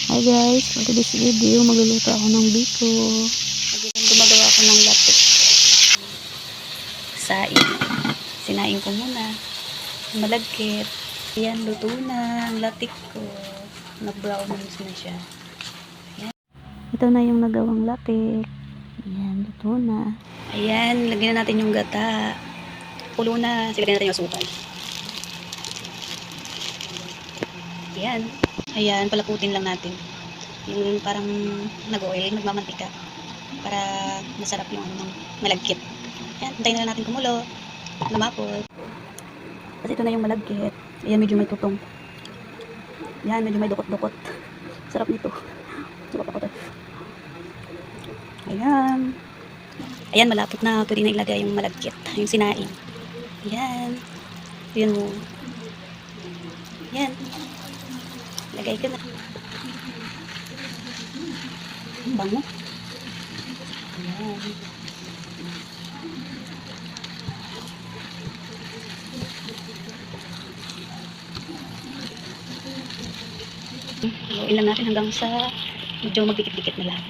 Hi guys, for today's video, magluluto ako ng biko. Gumagawa ako ng latik. Saing. Sinaing ko muna. Malagkit. Ayan, luto na ang latik ko. Nag-brown na siya. Ayan. Ito na yung nagawang latik. Ayan, luto na. Ayan, lagyan na natin yung gata. Kulo na. Silagyan natin yung asukal. Ayan. Ayan, palaputin lang natin. Yung parang nag-oil, nagmamantika. Para masarap yung ano, malagkit. Ayan, hintayin na lang natin kumulo. Lumapot. Kasi ito na yung malagkit. Ayan, medyo may tutong. Ayan, medyo may dukot-dukot. Sarap nito. Sarap ako to. Ayan. Ayan, malapot na. Pwede na ilagay yung malagkit. Yung sinaing. Ayan. Ayan mo. Ayan. Lagay ko na. Bango. Ayan. Haluin lang natin hanggang sa medyo magdikit-dikit na lang.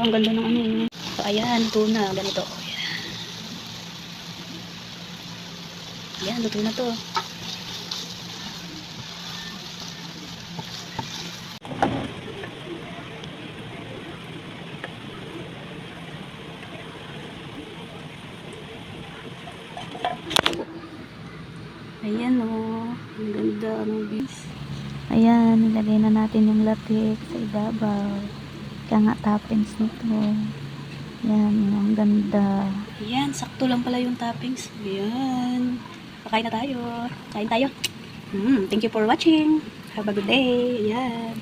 Oh, ang ganda ng ano. So, ayan, luto na. Ganito. Ayan, luto na to. Ayan o. Ang ganda ng bis. Ayan, nilagay na natin yung latik sa ibabaw. Kaya nga toppings nito. Ayan, ang ganda. Ayan, sakto lang pala yung toppings. Ayan. Pakain na tayo. Kain tayo. Thank you for watching. Have a good day. Ayan.